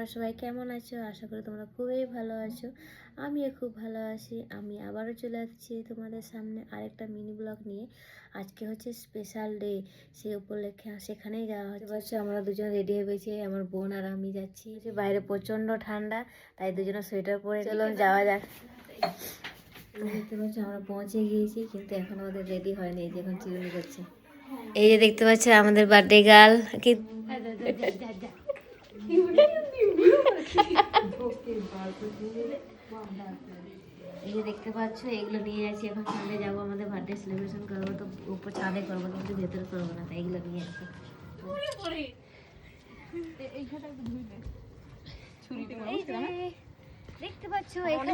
তোমরা সবাই কেমন আছো? আশা করি তোমরা খুবই ভালো আছো। আমিও খুব ভালো আছি। আমি আবারও চলে আসছি তোমাদের সামনে আরেকটা মিনি ব্লগ নিয়ে। আজকে হচ্ছে স্পেশাল ডে, সেই উপলক্ষে সেখানেই যাওয়া হচ্ছে। আমরা দুজন রেডি হয়ে গেছি, আমার বোন আর আমি যাচ্ছি। বাইরে প্রচণ্ড ঠান্ডা, তাই দুজনে সোয়েটার পরে চলো যাওয়া যাক। দেখতে পাচ্ছ আমরা পৌঁছে গিয়েছি, কিন্তু এখন আমাদের রেডি হয়নি, এই যে এখন চিরুনি করছে। এই যে দেখতে পাচ্ছ আমাদের বার্থডে গার্ল কি এই যে দেখতে পাচ্ছ, এগুলো নিয়ে যাচ্ছি। এখন ছাদে যাবো, আমাদের বার্থডে সেলিব্রেশন করবো, তো উপর ছাদে করবো, কিন্তু ভেতরে করবো না, তাই এগুলো নিয়ে আসবো। দেখতে পাচ্ছ এখানে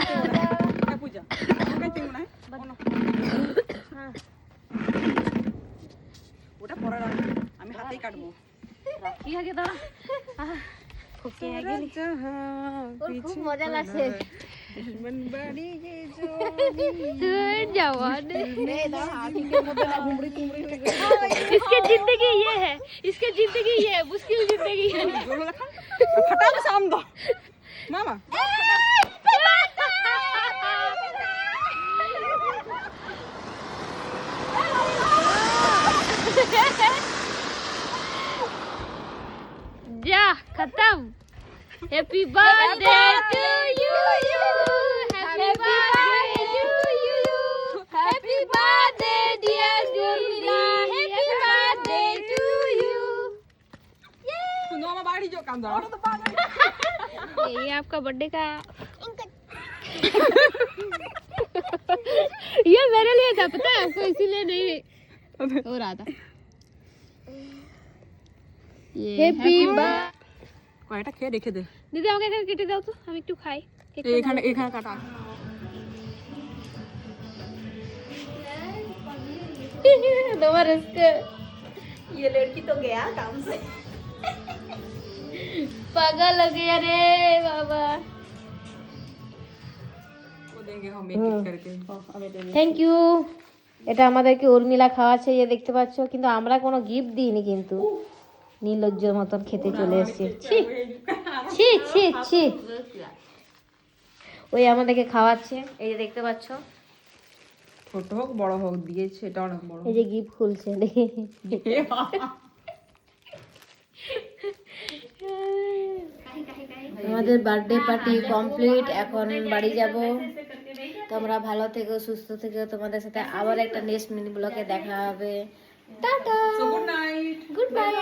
ওটা পরে আমি হাতেই কাটবো। রাখি আগে দাও। খুব মজা লাগছে। इसके जिंदगी ये है, इसके जिंदगी ये है, मुश्किल जिंदगी है। फटा तो शाम दो मामा। जा खत्म। Happy birthday to you, happy birthday to you, happy birthday dear Gurmila, happy birthday to you. सुनो मामा बाड़ी जो काम दो। ये आपका बर्थडे का ये मेरे लिए था, पता है आपको, इसीलिए नहीं हो रहा था। ये हैप्पी बर्थडे। কয়টা খেয়ে রেখে দে দিদি, আমাকে এখানে কেটে দাও তো, আমি একটু খাই। এখানে এখানে কাটা। তোমার इसके ये लड़की तो गया काम से। पागल हो गया रे बाबा। वो देंगे हम एक एक करके। Thank you. এটা আমাদেরকে উর্মিলা খাওয়াচ্ছে, এই দেখতে পাচ্ছ, কিন্তু আমরা কোনো গিফট দিইনি, কিন্তু নির্লজ্জের মতন খেতে চলে এসেছি। ছি ছি ছি ছি। ওই আমাদেরকে খাওয়াচ্ছে, এই যে দেখতে পাচ্ছ। ছোট হোক বড় হোক দিয়েছে, এটা অনেক বড়। এই যে গিফট খুলছে, দেখে আমাদের বার্থডে পার্টি কমপ্লিট। এখন বাড়ি যাব। তোমরা ভালো থেকো, সুস্থ থেকো। তোমাদের সাথে আবার একটা নেক্সট মিনি ব্লগে দেখা হবে। Tata, good night. Good bye.